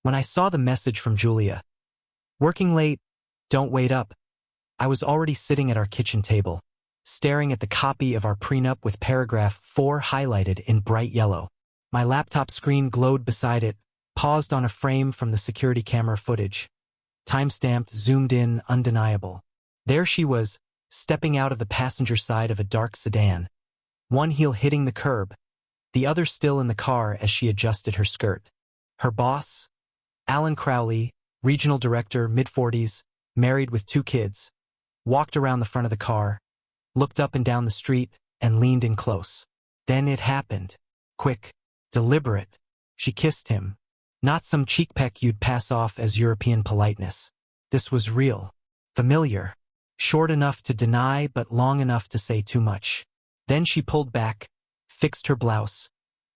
When I saw the message from Julia, "Working late, don't wait up," I was already sitting at our kitchen table, staring at the copy of our prenup with paragraph 4 highlighted in bright yellow. My laptop screen glowed beside it, paused on a frame from the security camera footage. Timestamped, zoomed in, undeniable. There she was, stepping out of the passenger side of a dark sedan, one heel hitting the curb, the other still in the car as she adjusted her skirt. Her boss, Alan Crowley, regional director, mid-40s, married with 2 kids, walked around the front of the car, looked up and down the street, and leaned in close. Then it happened. Quick, deliberate. She kissed him. Not some cheek peck you'd pass off as European politeness. This was real. Familiar. Short enough to deny but long enough to say too much. Then she pulled back, fixed her blouse,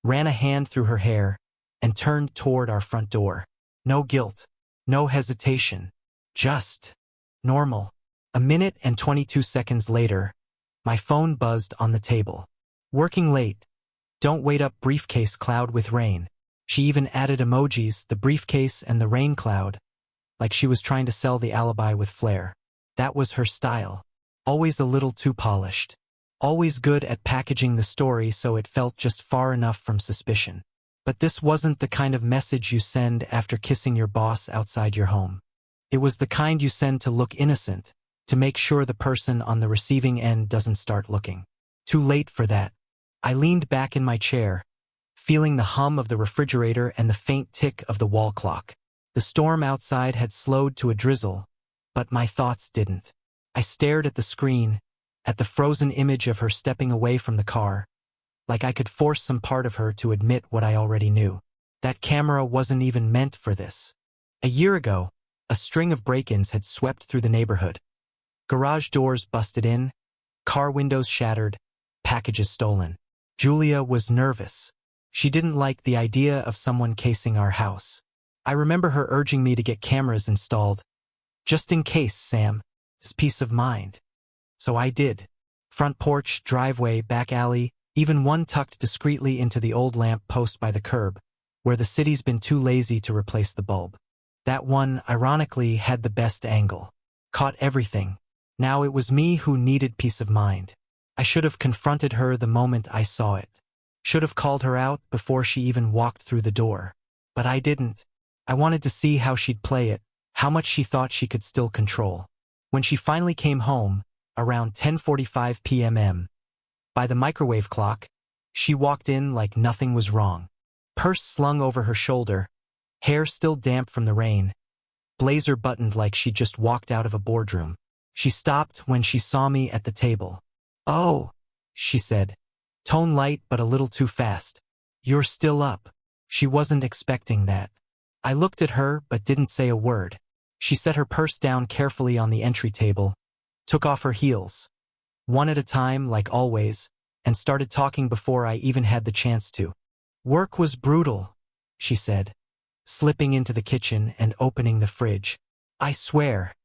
ran a hand through her hair, and turned toward our front door. No guilt. No hesitation. Just normal. A minute and 22 seconds later, my phone buzzed on the table. Working late. Don't wait up, briefcase cloud with rain. She even added emojis, the briefcase and the rain cloud, like she was trying to sell the alibi with flair. That was her style. Always a little too polished. Always good at packaging the story so it felt just far enough from suspicion. But this wasn't the kind of message you send after kissing your boss outside your home. It was the kind you send to look innocent, to make sure the person on the receiving end doesn't start looking. Too late for that. I leaned back in my chair, feeling the hum of the refrigerator and the faint tick of the wall clock. The storm outside had slowed to a drizzle, but my thoughts didn't. I stared at the screen, at the frozen image of her stepping away from the car, like I could force some part of her to admit what I already knew. That camera wasn't even meant for this. A year ago, a string of break-ins had swept through the neighborhood. Garage doors busted in, car windows shattered, packages stolen. Julia was nervous. She didn't like the idea of someone casing our house. I remember her urging me to get cameras installed. Just in case, Sam. It's peace of mind. So I did. Front porch, driveway, back alley, even one tucked discreetly into the old lamp post by the curb, where the city's been too lazy to replace the bulb. That one, ironically, had the best angle. Caught everything. Now it was me who needed peace of mind. I should have confronted her the moment I saw it. Should have called her out before she even walked through the door. But I didn't. I wanted to see how she'd play it, how much she thought she could still control. When she finally came home, around 10:45 p.m. by the microwave clock, she walked in like nothing was wrong. Purse slung over her shoulder, hair still damp from the rain, blazer buttoned like she just walked out of a boardroom. She stopped when she saw me at the table. "Oh," she said, tone light but a little too fast. "You're still up." She wasn't expecting that. I looked at her but didn't say a word. She set her purse down carefully on the entry table, took off her heels, one at a time like always, and started talking before I even had the chance to. "Work was brutal," she said, slipping into the kitchen and opening the fridge. "I swear.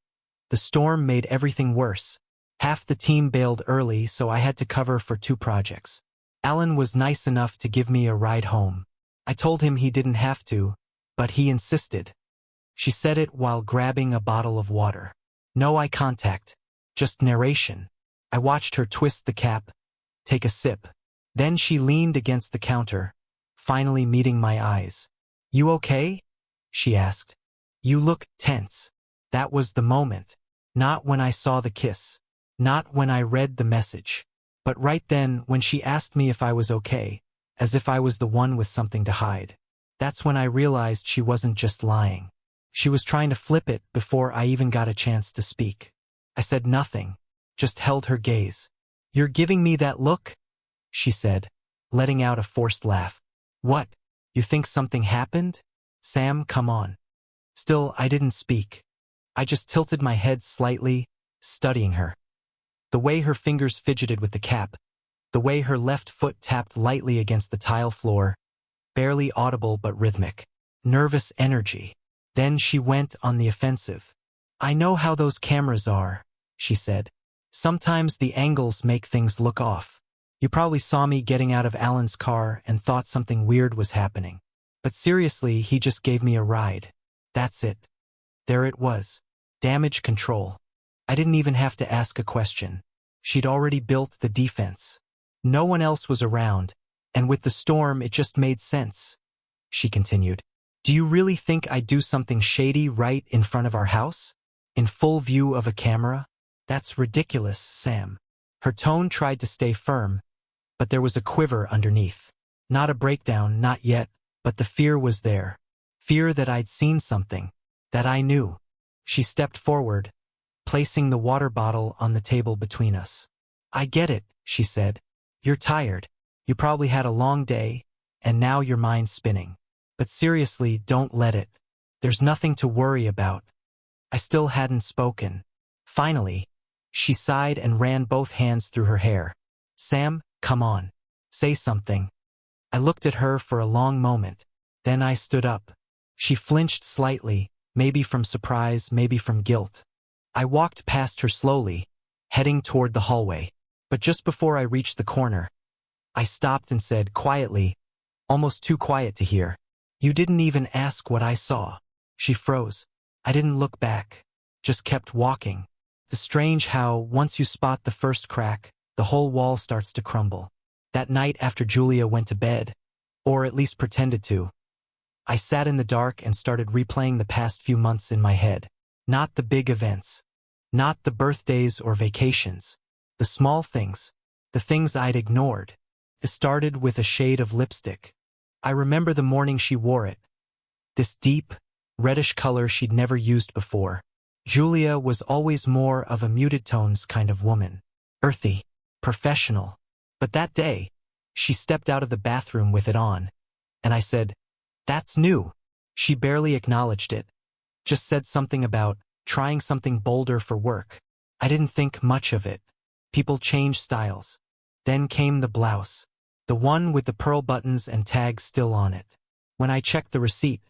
The storm made everything worse. Half the team bailed early, so I had to cover for 2 projects. Alan was nice enough to give me a ride home. I told him he didn't have to, but he insisted." She said it while grabbing a bottle of water. No eye contact, just narration. I watched her twist the cap, take a sip. Then she leaned against the counter, finally meeting my eyes. "You okay?" she asked. "You look tense." That was the moment. Not when I saw the kiss. Not when I read the message. But right then, when she asked me if I was okay, as if I was the one with something to hide. That's when I realized she wasn't just lying. She was trying to flip it before I even got a chance to speak. I said nothing, just held her gaze. "You're giving me that look?" she said, letting out a forced laugh. "What? You think something happened? Sam, come on." Still, I didn't speak. I just tilted my head slightly, studying her. The way her fingers fidgeted with the cap, the way her left foot tapped lightly against the tile floor, barely audible but rhythmic. Nervous energy. Then she went on the offensive. "I know how those cameras are," she said. "Sometimes the angles make things look off. You probably saw me getting out of Alan's car and thought something weird was happening. But seriously, he just gave me a ride. That's it. There it was. Damage control. I didn't even have to ask a question. She'd already built the defense. No one else was around, and with the storm it just made sense. She continued. Do you really think I'd do something shady right in front of our house? In full view of a camera? That's ridiculous, Sam. Her tone tried to stay firm, but there was a quiver underneath. Not a breakdown, not yet, but the fear was there. Fear that I'd seen something, that I knew. She stepped forward, placing the water bottle on the table between us. I get it, she said. You're tired. You probably had a long day, and now your mind's spinning. But seriously, don't let it. There's nothing to worry about. I still hadn't spoken. Finally, she sighed and ran both hands through her hair. Sam, come on. Say something. I looked at her for a long moment. Then I stood up. She flinched slightly, maybe from surprise, maybe from guilt. I walked past her slowly, heading toward the hallway. But just before I reached the corner, I stopped and said quietly, almost too quiet to hear, You didn't even ask what I saw. She froze. I didn't look back, just kept walking. It's strange how, once you spot the first crack, the whole wall starts to crumble. That night after Julia went to bed, or at least pretended to, I sat in the dark and started replaying the past few months in my head. Not the big events. Not the birthdays or vacations. The small things. The things I'd ignored. It started with a shade of lipstick. I remember the morning she wore it. This deep, reddish color she'd never used before. Julia was always more of a muted tones kind of woman. Earthy. Professional. But that day, she stepped out of the bathroom with it on. And I said, That's new. She barely acknowledged it. Just said something about trying something bolder for work. I didn't think much of it. People change styles. Then came the blouse. The one with the pearl buttons and tags still on it. When I checked the receipt,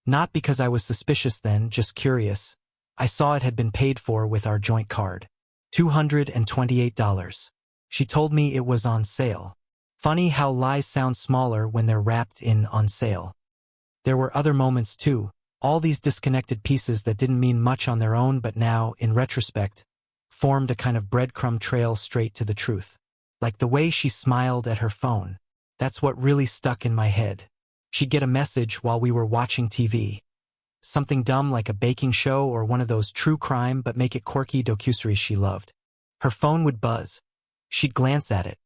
not because I was suspicious then, just curious, I saw it had been paid for with our joint card. $228. She told me it was on sale. Funny how lies sound smaller when they're wrapped in on sale. There were other moments too, all these disconnected pieces that didn't mean much on their own but now, in retrospect, formed a kind of breadcrumb trail straight to the truth. Like the way she smiled at her phone. That's what really stuck in my head. She'd get a message while we were watching TV. Something dumb like a baking show or one of those true crime but make it quirky docuseries she loved. Her phone would buzz. She'd glance at it.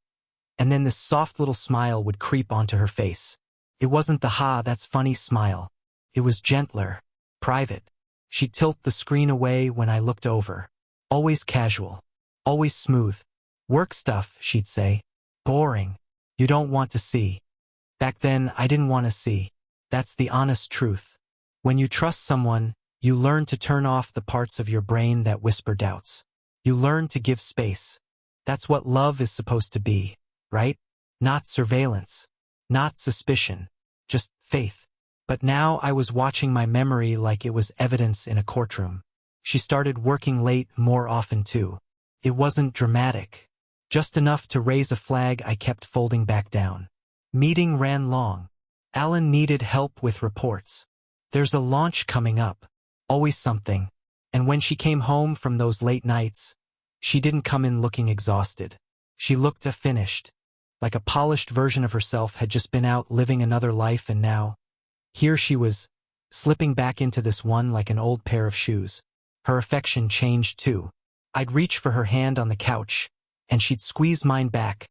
And then this soft little smile would creep onto her face. It wasn't the "ha, that's funny" smile. It was gentler, private. She'd tilt the screen away when I looked over. Always casual. Always smooth. Work stuff, she'd say. Boring. You don't want to see. Back then, I didn't want to see. That's the honest truth. When you trust someone, you learn to turn off the parts of your brain that whisper doubts. You learn to give space. That's what love is supposed to be, right? Not surveillance. Not suspicion. Just faith. But now I was watching my memory like it was evidence in a courtroom. She started working late more often too. It wasn't dramatic. Just enough to raise a flag I kept folding back down. Meeting ran long. Alan needed help with reports. There's a launch coming up. Always something. And when she came home from those late nights, she didn't come in looking exhausted. She looked finished. Like a polished version of herself had just been out living another life and now, here she was, slipping back into this one like an old pair of shoes. Her affection changed too. I'd reach for her hand on the couch, and she'd squeeze mine back,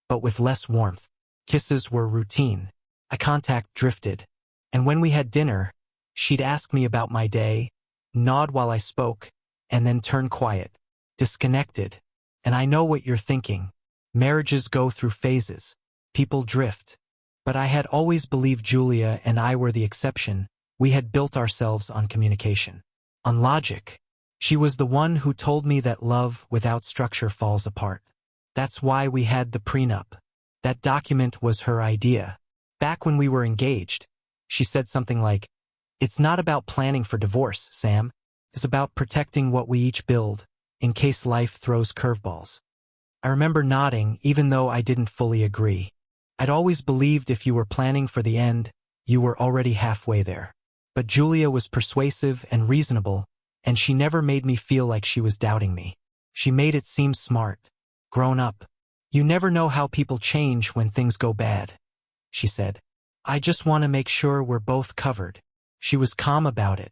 but with less warmth. Kisses were routine. Eye contact drifted. And when we had dinner, she'd ask me about my day, nod while I spoke, and then turn quiet. Disconnected. And I know what you're thinking. Marriages go through phases. People drift. But I had always believed Julia and I were the exception. We had built ourselves on communication. On logic. She was the one who told me that love without structure falls apart. That's why we had the prenup. That document was her idea. Back when we were engaged, she said something like, It's not about planning for divorce, Sam. It's about protecting what we each build, in case life throws curveballs. I remember nodding even though I didn't fully agree. I'd always believed if you were planning for the end, you were already halfway there. But Julia was persuasive and reasonable, and she never made me feel like she was doubting me. She made it seem smart, grown up. You never know how people change when things go bad, she said. I just want to make sure we're both covered. She was calm about it,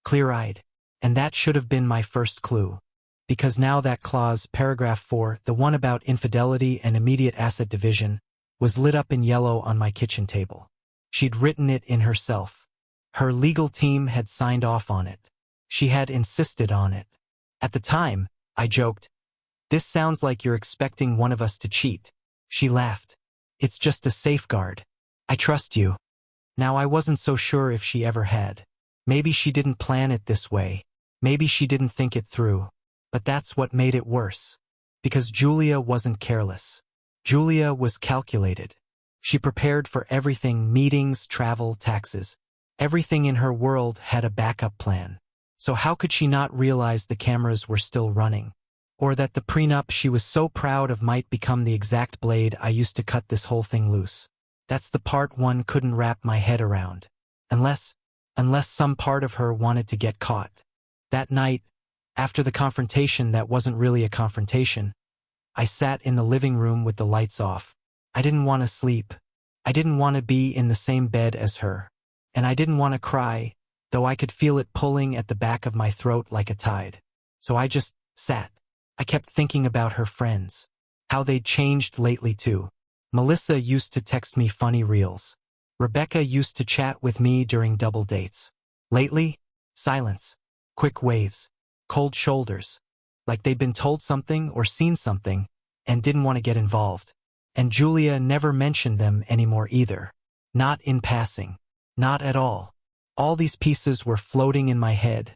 clear-eyed, and that should have been my first clue. Because now that clause, paragraph 4, the one about infidelity and immediate asset division, was lit up in yellow on my kitchen table. She'd written it in herself. Her legal team had signed off on it. She had insisted on it. At the time, I joked, "This sounds like you're expecting one of us to cheat." She laughed. "It's just a safeguard. I trust you." Now I wasn't so sure if she ever had. Maybe she didn't plan it this way. Maybe she didn't think it through. But that's what made it worse. Because Julia wasn't careless. Julia was calculated. She prepared for everything: meetings, travel, taxes. Everything in her world had a backup plan. So how could she not realize the cameras were still running? Or that the prenup she was so proud of might become the exact blade I used to cut this whole thing loose? That's the part one couldn't wrap my head around. Unless some part of her wanted to get caught. That night, after the confrontation that wasn't really a confrontation, I sat in the living room with the lights off. I didn't want to sleep. I didn't want to be in the same bed as her. And I didn't want to cry, though I could feel it pulling at the back of my throat like a tide. So I just sat. I kept thinking about her friends. How they'd changed lately too. Melissa used to text me funny reels. Rebecca used to chat with me during double dates. Lately, silence. Quick waves. Cold shoulders. Like they'd been told something or seen something and didn't want to get involved. And Julia never mentioned them anymore either. Not in passing. Not at all. All these pieces were floating in my head,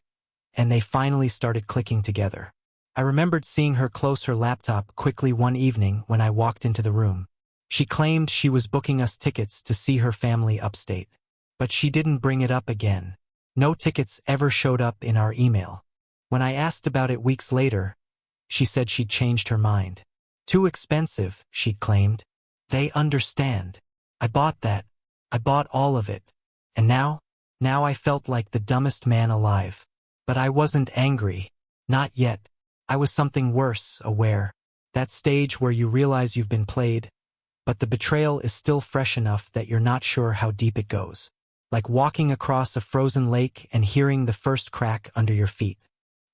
and they finally started clicking together. I remembered seeing her close her laptop quickly one evening when I walked into the room. She claimed she was booking us tickets to see her family upstate. But she didn't bring it up again. No tickets ever showed up in our email. When I asked about it weeks later, she said she'd changed her mind. Too expensive, she claimed. They understand. I bought that. I bought all of it. And now I felt like the dumbest man alive. But I wasn't angry. Not yet. I was something worse, aware. That stage where you realize you've been played, but the betrayal is still fresh enough that you're not sure how deep it goes. Like walking across a frozen lake and hearing the first crack under your feet.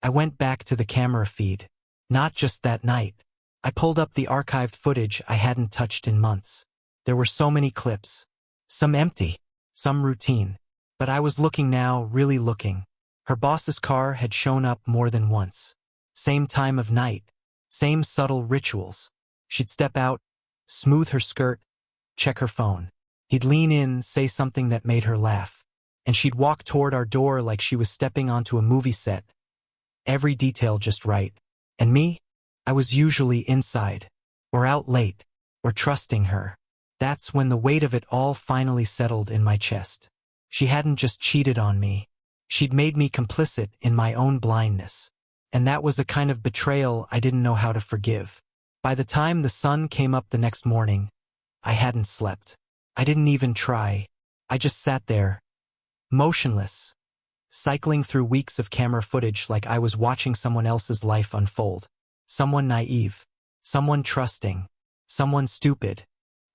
I went back to the camera feed. Not just that night. I pulled up the archived footage I hadn't touched in months. There were so many clips. Some empty, some routine. But I was looking now, really looking. Her boss's car had shown up more than once. Same time of night. Same subtle rituals. She'd step out, smooth her skirt, check her phone. He'd lean in, say something that made her laugh. And she'd walk toward our door like she was stepping onto a movie set. Every detail just right. And me? I was usually inside, or out late, or trusting her. That's when the weight of it all finally settled in my chest. She hadn't just cheated on me. She'd made me complicit in my own blindness. And that was a kind of betrayal I didn't know how to forgive. By the time the sun came up the next morning, I hadn't slept. I didn't even try. I just sat there, motionless, cycling through weeks of camera footage like I was watching someone else's life unfold. Someone naive, someone trusting, someone stupid.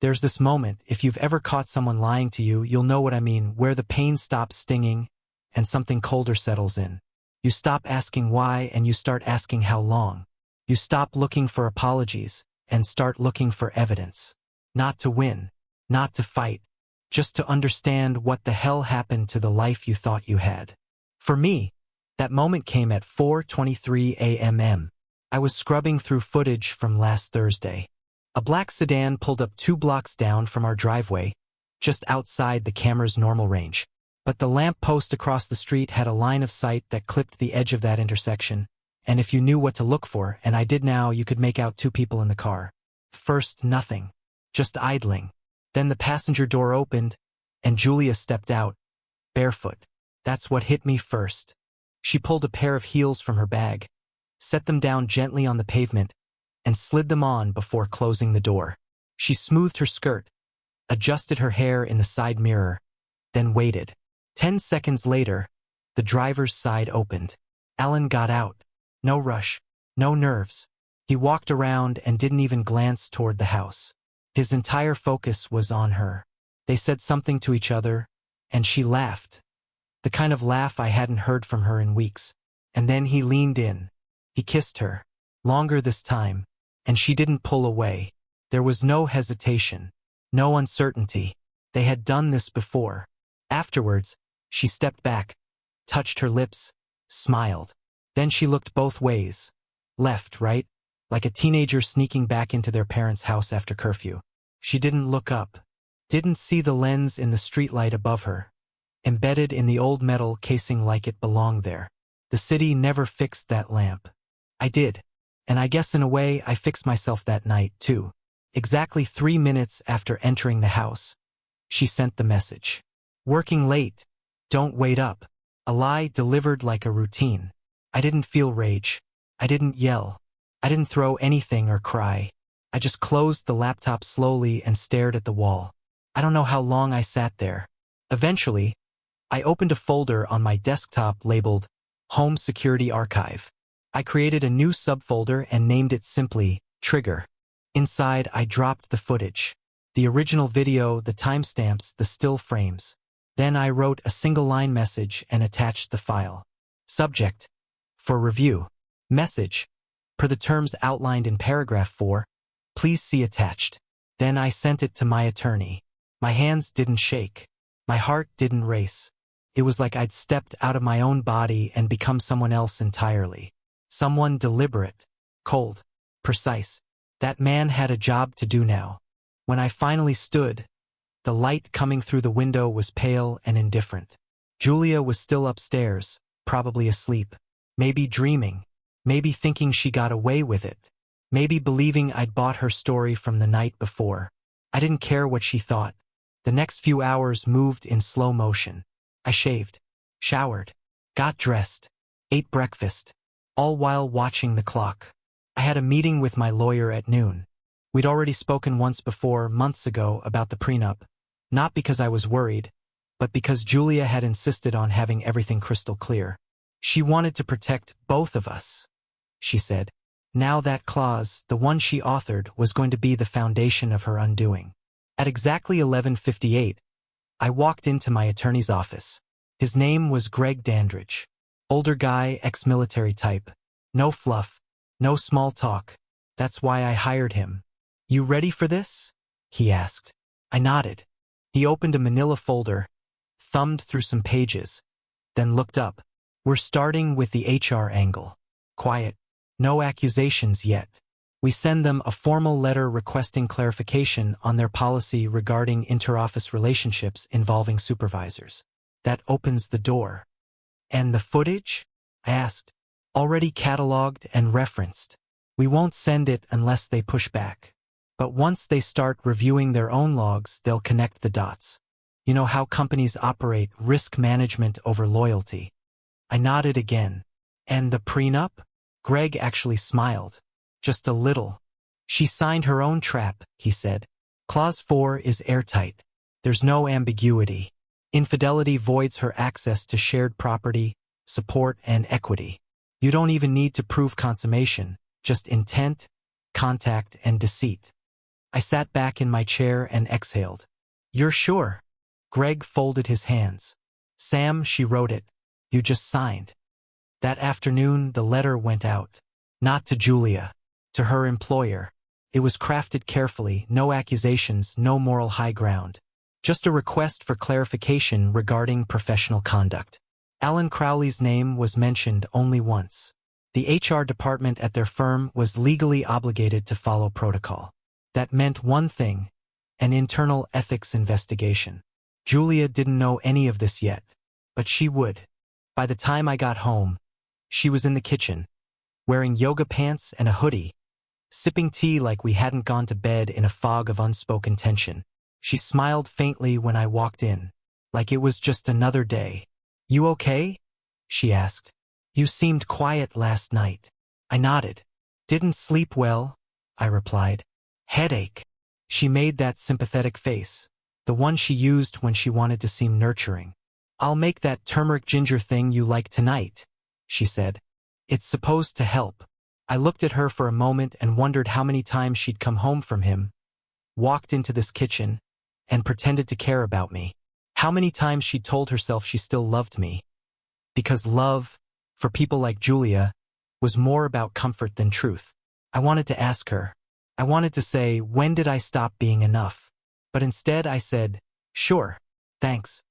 There's this moment, if you've ever caught someone lying to you, you'll know what I mean, where the pain stops stinging and something colder settles in. You stop asking why and you start asking how long. You stop looking for apologies and start looking for evidence. Not to win, not to fight, just to understand what the hell happened to the life you thought you had. For me, that moment came at 4:23 a.m. I was scrubbing through footage from last Thursday. A black sedan pulled up 2 blocks down from our driveway, just outside the camera's normal range. But the lamp post across the street had a line of sight that clipped the edge of that intersection, and if you knew what to look for, and I did now, you could make out 2 people in the car. First, nothing. Just idling. Then the passenger door opened, and Julia stepped out, barefoot. That's what hit me first. She pulled a pair of heels from her bag, set them down gently on the pavement, and slid them on before closing the door. She smoothed her skirt, adjusted her hair in the side mirror, then waited. 10 seconds later, the driver's side opened. Alan got out. No rush, no nerves. He walked around and didn't even glance toward the house. His entire focus was on her. They said something to each other, and she laughed. The kind of laugh I hadn't heard from her in weeks. And then he leaned in. He kissed her. Longer this time, and she didn't pull away. There was no hesitation, no uncertainty. They had done this before. Afterwards, she stepped back, touched her lips, smiled. Then she looked both ways. Left, right, like a teenager sneaking back into their parents' house after curfew. She didn't look up. Didn't see the lens in the streetlight above her, embedded in the old metal casing like it belonged there. The city never fixed that lamp. I did. And I guess in a way I fixed myself that night, too. Exactly 3 minutes after entering the house, she sent the message. Working late. Don't wait up. A lie delivered like a routine. I didn't feel rage. I didn't yell. I didn't throw anything or cry. I just closed the laptop slowly and stared at the wall. I don't know how long I sat there. Eventually, I opened a folder on my desktop labeled Home Security Archive. I created a new subfolder and named it simply Trigger. Inside, I dropped the footage. The original video, the timestamps, the still frames. Then I wrote a single-line message and attached the file. Subject: for review. Message: per the terms outlined in paragraph 4, please see attached. Then I sent it to my attorney. My hands didn't shake. My heart didn't race. It was like I'd stepped out of my own body and become someone else entirely. Someone deliberate, cold, precise. That man had a job to do now. When I finally stood, the light coming through the window was pale and indifferent. Julia was still upstairs, probably asleep. Maybe dreaming. Maybe thinking she got away with it. Maybe believing I'd bought her story from the night before. I didn't care what she thought. The next few hours moved in slow motion. I shaved, showered, got dressed, ate breakfast, all while watching the clock. I had a meeting with my lawyer at noon. We'd already spoken once before, months ago, about the prenup, not because I was worried, but because Julia had insisted on having everything crystal clear. She wanted to protect both of us, she said. Now that clause, the one she authored, was going to be the foundation of her undoing. At exactly 11:58, I walked into my attorney's office. His name was Greg Dandridge. Older guy, ex-military type. No fluff, no small talk. That's why I hired him. You ready for this? He asked. I nodded. He opened a manila folder, thumbed through some pages, then looked up. We're starting with the HR angle. Quiet. No accusations yet. We send them a formal letter requesting clarification on their policy regarding interoffice relationships involving supervisors. That opens the door. And the footage? I asked. Already cataloged and referenced. We won't send it unless they push back. But once they start reviewing their own logs, they'll connect the dots. You know how companies operate, risk management over loyalty. I nodded again. And the prenup? Greg actually smiled. Just a little. She signed her own trap, he said. Clause 4 is airtight. There's no ambiguity. Infidelity voids her access to shared property, support, and equity. You don't even need to prove consummation, just intent, contact, and deceit. I sat back in my chair and exhaled. You're sure? Greg folded his hands. Sam, she wrote it. You just signed. That afternoon, the letter went out. Not to Julia. To her employer. It was crafted carefully, no accusations, no moral high ground. Just a request for clarification regarding professional conduct. Alan Crowley's name was mentioned only once. The HR department at their firm was legally obligated to follow protocol. That meant one thing, an internal ethics investigation. Julia didn't know any of this yet, but she would. By the time I got home, she was in the kitchen, wearing yoga pants and a hoodie, sipping tea like we hadn't gone to bed in a fog of unspoken tension. She smiled faintly when I walked in, like it was just another day. You okay? She asked. You seemed quiet last night. I nodded. Didn't sleep well, I replied. Headache. She made that sympathetic face. The one she used when she wanted to seem nurturing. "I'll make that turmeric ginger thing you like tonight," she said. "It's supposed to help." I looked at her for a moment and wondered how many times she'd come home from him, walked into this kitchen, and pretended to care about me. How many times she'd told herself she still loved me. Because love, for people like Julia, was more about comfort than truth. I wanted to ask her. I wanted to say, when did I stop being enough? But instead I said, sure, thanks.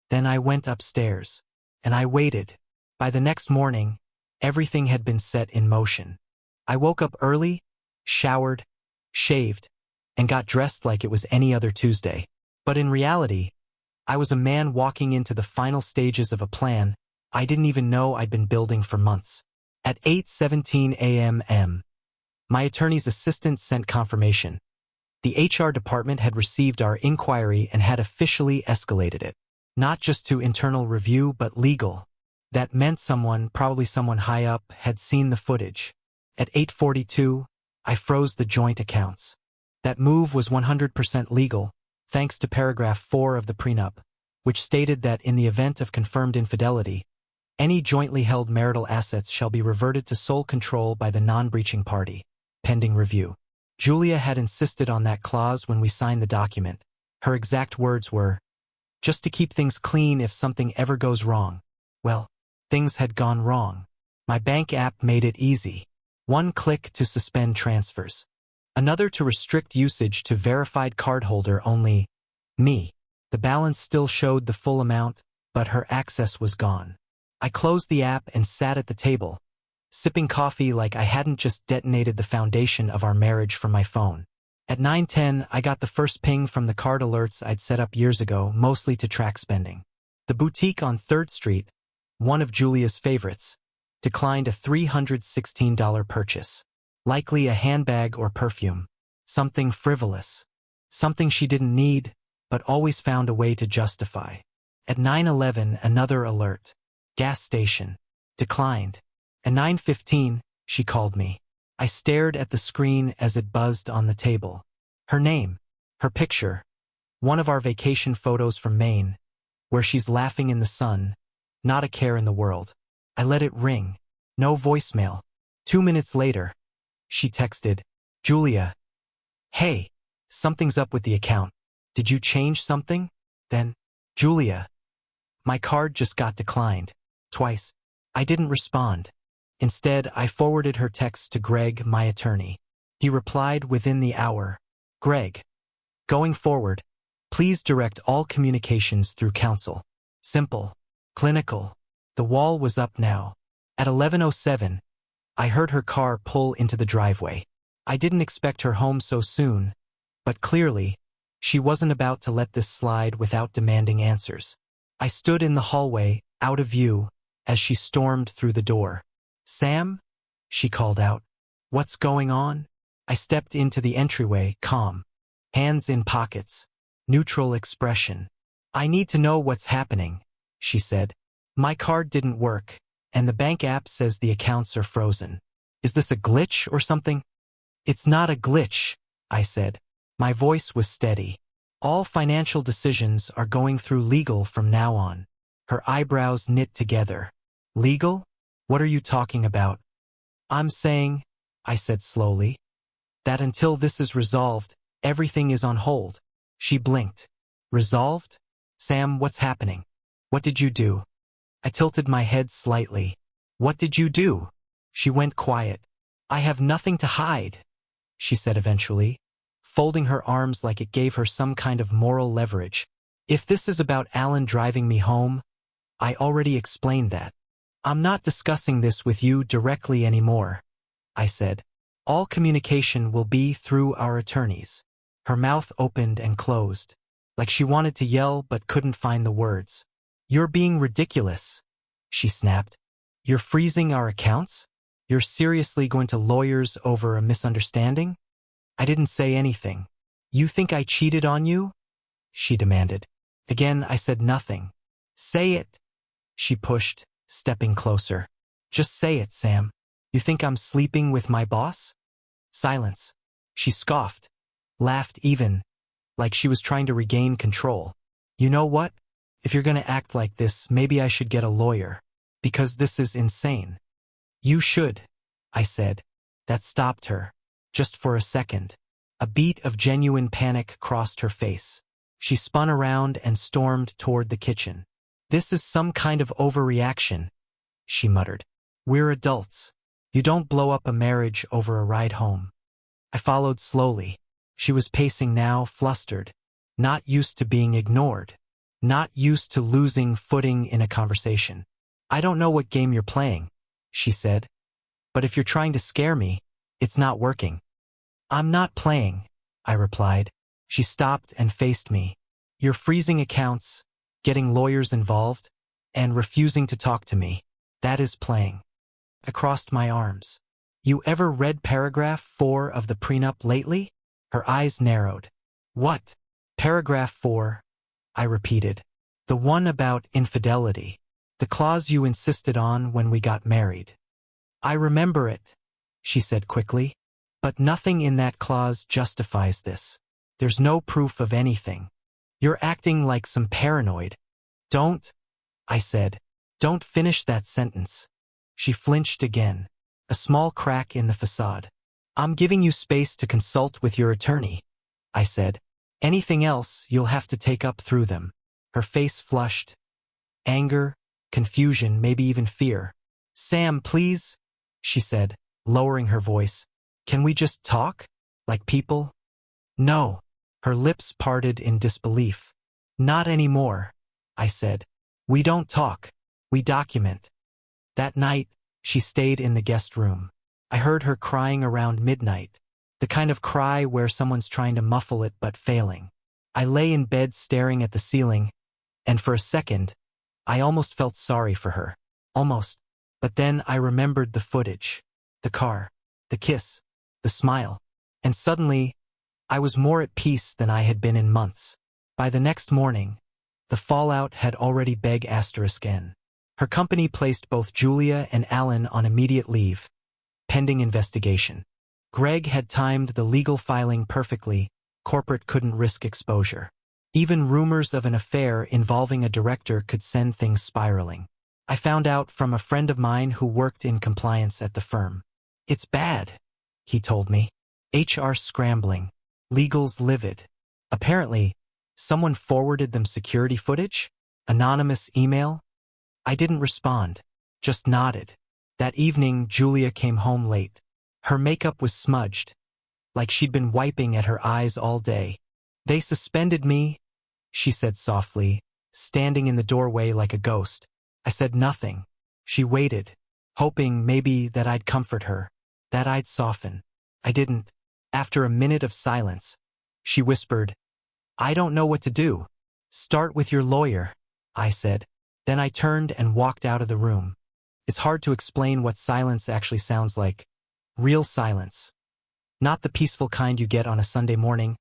Then I went upstairs. And I waited. By the next morning, everything had been set in motion. I woke up early, showered, shaved, and got dressed like it was any other Tuesday. But in reality, I was a man walking into the final stages of a plan I didn't even know I'd been building for months. At 8:17 a.m., my attorney's assistant sent confirmation. The HR department had received our inquiry and had officially escalated it. Not just to internal review, but legal. That meant someone, probably someone high up, had seen the footage. At 8:42, I froze the joint accounts. That move was 100% legal, thanks to paragraph 4 of the prenup, which stated that in the event of confirmed infidelity, any jointly held marital assets shall be reverted to sole control by the non-breaching party, pending review. Julia had insisted on that clause when we signed the document. Her exact words were, "Just to keep things clean if something ever goes wrong." Well, things had gone wrong. My bank app made it easy. One click to suspend transfers. Another to restrict usage to verified cardholder only me. The balance still showed the full amount, but her access was gone. I closed the app and sat at the table, sipping coffee like I hadn't just detonated the foundation of our marriage from my phone. At 9:10, I got the first ping from the card alerts I'd set up years ago, mostly to track spending. The boutique on 3rd Street, one of Julia's favorites, declined a $316 purchase. Likely a handbag or perfume. Something frivolous. Something she didn't need, but always found a way to justify. At 9:11, another alert. Gas station. Declined. At 9:15, she called me. I stared at the screen as it buzzed on the table. Her name. Her picture. One of our vacation photos from Maine, where she's laughing in the sun. Not a care in the world. I let it ring. No voicemail. 2 minutes later, she texted, "Julia. Hey, something's up with the account. Did you change something?" Then, "Julia. My card just got declined. Twice." I didn't respond. Instead, I forwarded her text to Greg, my attorney. He replied within the hour. "Greg. Going forward, please direct all communications through counsel. Simple. Clinical." The wall was up now. At 11:07, I heard her car pull into the driveway. I didn't expect her home so soon, but clearly, she wasn't about to let this slide without demanding answers. I stood in the hallway, out of view, as she stormed through the door. "Sam?" she called out. "What's going on?" I stepped into the entryway, calm. Hands in pockets. Neutral expression. "I need to know what's happening," she said. "My card didn't work, and the bank app says the accounts are frozen. Is this a glitch or something?" "It's not a glitch," I said. My voice was steady. "All financial decisions are going through legal from now on." Her eyebrows knit together. "Legal? What are you talking about?" "I'm saying," I said slowly, "that until this is resolved, everything is on hold." She blinked. "Resolved? Sam, what's happening? What did you do?" I tilted my head slightly. "What did you do?" She went quiet. "I have nothing to hide," she said eventually, folding her arms like it gave her some kind of moral leverage. "If this is about Alan driving me home, I already explained that. I'm not discussing this with you directly anymore," I said. "All communication will be through our attorneys." Her mouth opened and closed, like she wanted to yell but couldn't find the words. "You're being ridiculous," she snapped. "You're freezing our accounts? You're seriously going to lawyers over a misunderstanding?" I didn't say anything. "You think I cheated on you?" she demanded. Again, I said nothing. "Say it," she pushed, stepping closer. "Just say it, Sam. You think I'm sleeping with my boss?" Silence. She scoffed, laughed even, like she was trying to regain control. You know what? If you're gonna act like this, maybe I should get a lawyer. Because this is insane. You should, I said. That stopped her. Just for a second. A beat of genuine panic crossed her face. She spun around and stormed toward the kitchen. This is some kind of overreaction, she muttered. We're adults. You don't blow up a marriage over a ride home. I followed slowly. She was pacing now, flustered. Not used to being ignored. Not used to losing footing in a conversation. I don't know what game you're playing, she said. But if you're trying to scare me, it's not working. I'm not playing, I replied. She stopped and faced me. You're freezing accounts, getting lawyers involved, and refusing to talk to me. That is playing. I crossed my arms. You ever read paragraph 4 of the prenup lately? Her eyes narrowed. What? Paragraph 4, I repeated. The one about infidelity. The clause you insisted on when we got married. I remember it, she said quickly. But nothing in that clause justifies this. There's no proof of anything. You're acting like some paranoid. Don't, I said. Don't finish that sentence. She flinched again. A small crack in the facade. I'm giving you space to consult with your attorney, I said. Anything else you'll have to take up through them. Her face flushed. Anger, confusion, maybe even fear. Sam, please, she said, lowering her voice. Can we just talk? Like people? No. Her lips parted in disbelief. Not anymore, I said. We don't talk. We document. That night, she stayed in the guest room. I heard her crying around midnight. The kind of cry where someone's trying to muffle it but failing. I lay in bed staring at the ceiling, and for a second, I almost felt sorry for her. Almost. But then I remembered the footage. The car. The kiss. The smile. And suddenly, I was more at peace than I had been in months. By the next morning, the fallout had already begun. Her company placed both Julia and Alan on immediate leave, pending investigation. Greg had timed the legal filing perfectly. Corporate couldn't risk exposure. Even rumors of an affair involving a director could send things spiraling. I found out from a friend of mine who worked in compliance at the firm. It's bad, he told me. HR scrambling. Legal's livid. Apparently, someone forwarded them security footage? Anonymous email? I didn't respond, just nodded. That evening, Julia came home late. Her makeup was smudged, like she'd been wiping at her eyes all day. They suspended me, she said softly, standing in the doorway like a ghost. I said nothing. She waited, hoping maybe that I'd comfort her, that I'd soften. I didn't. After a minute of silence, she whispered, I don't know what to do. Start with your lawyer, I said. Then I turned and walked out of the room. It's hard to explain what silence actually sounds like. Real silence. Not the peaceful kind you get on a Sunday morning,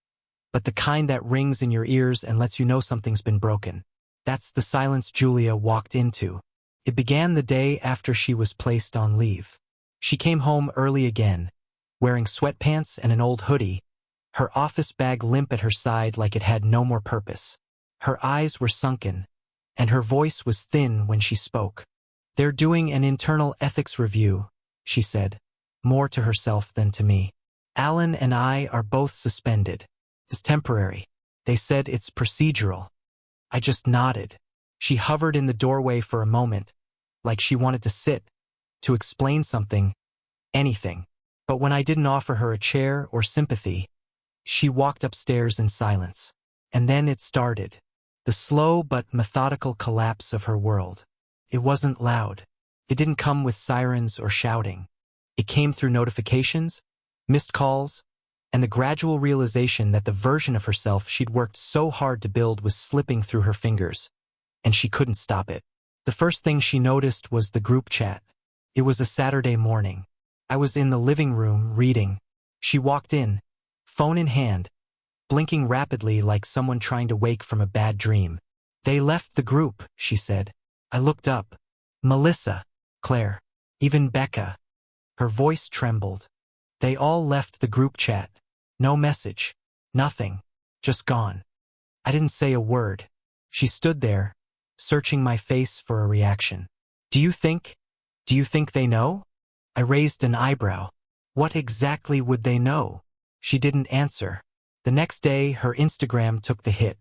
but the kind that rings in your ears and lets you know something's been broken. That's the silence Julia walked into. It began the day after she was placed on leave. She came home early again, wearing sweatpants and an old hoodie, her office bag limp at her side like it had no more purpose. Her eyes were sunken, and her voice was thin when she spoke. They're doing an internal ethics review, she said, more to herself than to me. Alan and I are both suspended. It's temporary. They said it's procedural. I just nodded. She hovered in the doorway for a moment, like she wanted to sit, to explain something, anything. But when I didn't offer her a chair or sympathy, she walked upstairs in silence. And then it started. The slow but methodical collapse of her world. It wasn't loud. It didn't come with sirens or shouting. It came through notifications, missed calls, and the gradual realization that the version of herself she'd worked so hard to build was slipping through her fingers, and she couldn't stop it. The first thing she noticed was the group chat. It was a Saturday morning. I was in the living room reading. She walked in, phone in hand, blinking rapidly like someone trying to wake from a bad dream. They left the group, she said. I looked up. Melissa, Claire, even Becca. Her voice trembled. They all left the group chat. No message. Nothing. Just gone. I didn't say a word. She stood there, searching my face for a reaction. Do you think they know? I raised an eyebrow. What exactly would they know? She didn't answer. The next day, her Instagram took the hit.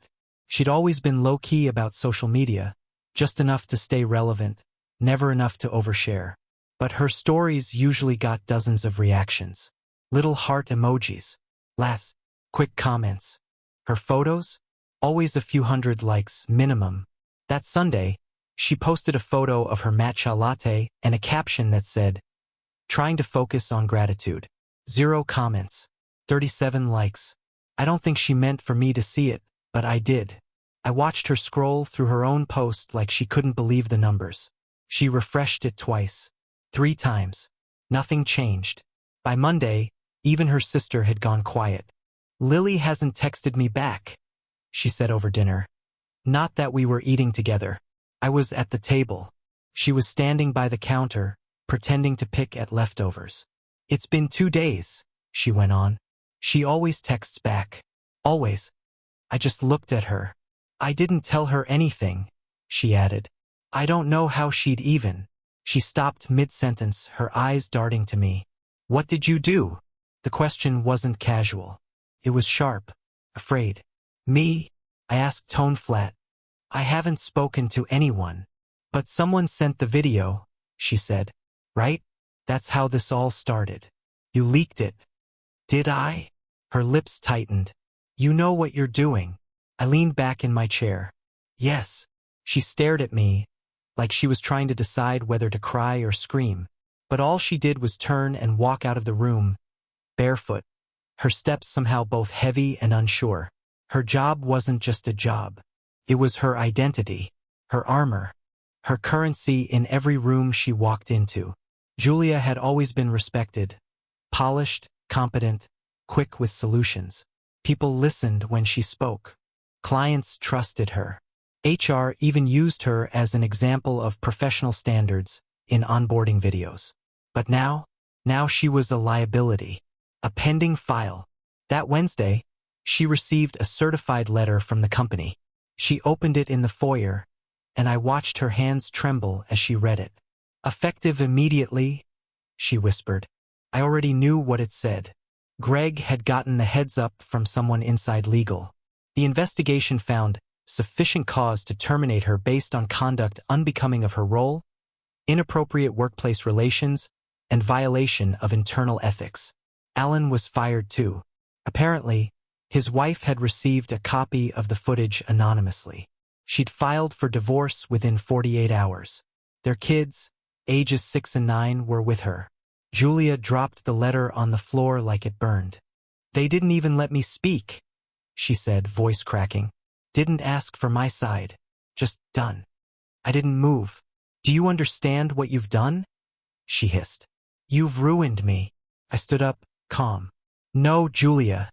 She'd always been low-key about social media, just enough to stay relevant, never enough to overshare. But her stories usually got dozens of reactions. Little heart emojis, laughs, quick comments. Her photos? Always a few hundred likes, minimum. That Sunday, she posted a photo of her matcha latte and a caption that said, "Trying to focus on gratitude." 0 comments. 37 likes. I don't think she meant for me to see it, but I did. I watched her scroll through her own post like she couldn't believe the numbers. She refreshed it twice. 3 times. Nothing changed. By Monday, even her sister had gone quiet. "Lily hasn't texted me back," she said over dinner. Not that we were eating together. I was at the table. She was standing by the counter, pretending to pick at leftovers. "It's been 2 days," she went on. "She always texts back. Always." I just looked at her. "I didn't tell her anything," she added. "I don't know how she'd even." She stopped mid-sentence, her eyes darting to me. "What did you do?" The question wasn't casual. It was sharp, afraid. "Me?" I asked, tone flat. "I haven't spoken to anyone. But someone sent the video," she said. "Right? That's how this all started. You leaked it." "Did I?" Her lips tightened. "You know what you're doing." I leaned back in my chair. "Yes." She stared at me, like she was trying to decide whether to cry or scream. But all she did was turn and walk out of the room, barefoot, her steps somehow both heavy and unsure. Her job wasn't just a job. It was her identity, her armor, her currency in every room she walked into. Julia had always been respected, polished, competent, quick with solutions. People listened when she spoke. Clients trusted her. HR even used her as an example of professional standards in onboarding videos. But now she was a liability, a pending file. That Wednesday, she received a certified letter from the company. She opened it in the foyer, and I watched her hands tremble as she read it. "Effective immediately," she whispered. I already knew what it said. Greg had gotten the heads up from someone inside legal. The investigation found sufficient cause to terminate her based on conduct unbecoming of her role, inappropriate workplace relations, and violation of internal ethics. Alan was fired too. Apparently, his wife had received a copy of the footage anonymously. She'd filed for divorce within 48 hours. Their kids, ages 6 and 9, were with her. Julia dropped the letter on the floor like it burned. "They didn't even let me speak," she said, voice cracking. "Didn't ask for my side. Just done. I didn't move. Do you understand what you've done?" she hissed. "You've ruined me." I stood up, calm. "No, Julia,"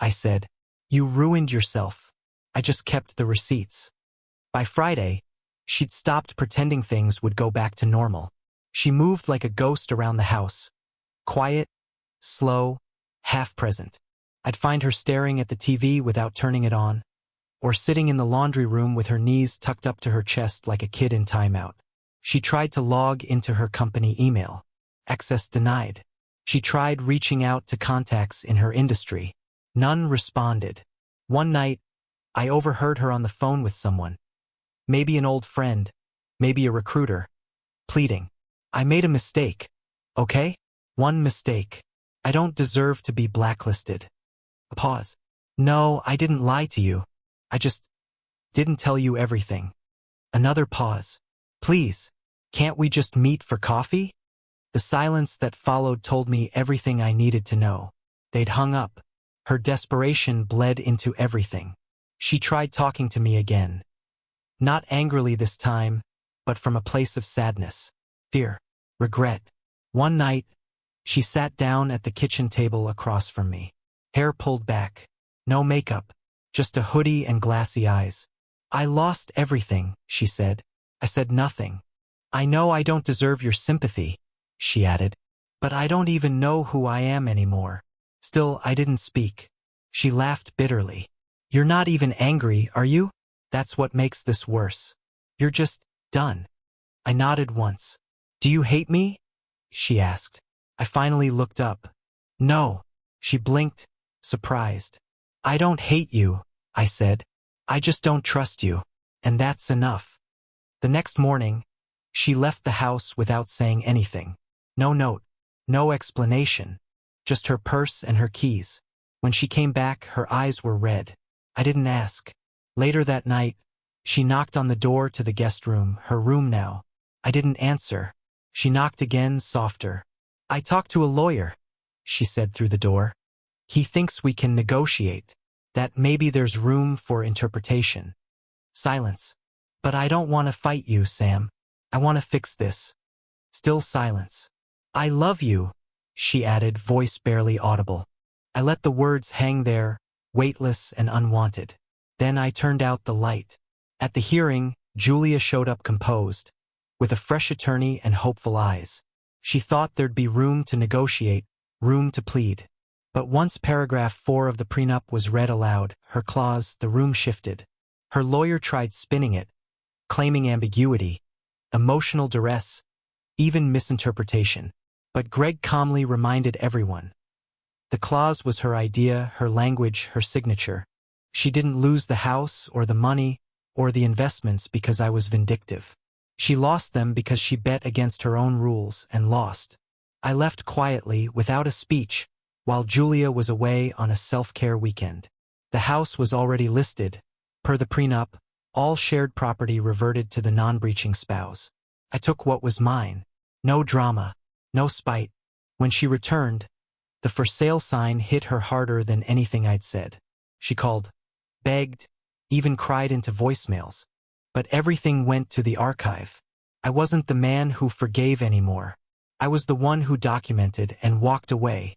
I said. "You ruined yourself. I just kept the receipts." By Friday, she'd stopped pretending things would go back to normal. She moved like a ghost around the house. Quiet, slow, half-present. I'd find her staring at the TV without turning it on, or sitting in the laundry room with her knees tucked up to her chest like a kid in timeout. She tried to log into her company email. Access denied. She tried reaching out to contacts in her industry. None responded. One night, I overheard her on the phone with someone. Maybe an old friend, maybe a recruiter, pleading. "I made a mistake, okay? One mistake. I don't deserve to be blacklisted." A pause. "No, I didn't lie to you. I just didn't tell you everything." Another pause. "Please, can't we just meet for coffee?" The silence that followed told me everything I needed to know. They'd hung up. Her desperation bled into everything. She tried talking to me again. Not angrily this time, but from a place of sadness, fear, regret. One night, she sat down at the kitchen table across from me. Hair pulled back. No makeup, just a hoodie and glassy eyes. "I lost everything," she said. I said nothing. "I know I don't deserve your sympathy," she added, "but I don't even know who I am anymore." Still, I didn't speak. She laughed bitterly. You're not even angry, are you? That's what makes this worse. You're just done. I nodded once. Do you hate me? She asked. I finally looked up. No. She blinked, surprised. I don't hate you, I said. I just don't trust you. And that's enough. The next morning, she left the house without saying anything. No note, no explanation, just her purse and her keys. When she came back, her eyes were red. I didn't ask. Later that night, she knocked on the door to the guest room, her room now. I didn't answer. She knocked again, softer. I talked to a lawyer, she said through the door. He thinks we can negotiate, that maybe there's room for interpretation. Silence. But I don't want to fight you, Sam. I want to fix this. Still silence. I love you, she added, voice barely audible. I let the words hang there, weightless and unwanted. Then I turned out the light. At the hearing, Julia showed up composed, with a fresh attorney and hopeful eyes. She thought there'd be room to negotiate, room to plead. But once paragraph 4 of the prenup was read aloud, her clause, the room shifted. Her lawyer tried spinning it, claiming ambiguity, emotional duress, even misinterpretation. But Greg calmly reminded everyone. The clause was her idea, her language, her signature. She didn't lose the house or the money or the investments because I was vindictive. She lost them because she bet against her own rules and lost. I left quietly, without a speech, while Julia was away on a self-care weekend. The house was already listed. Per the prenup, all shared property reverted to the non-breaching spouse. I took what was mine. No drama, no spite. When she returned, the for sale sign hit her harder than anything I'd said. She called, begged, even cried into voicemails. But everything went to the archive. I wasn't the man who forgave anymore. I was the one who documented and walked away,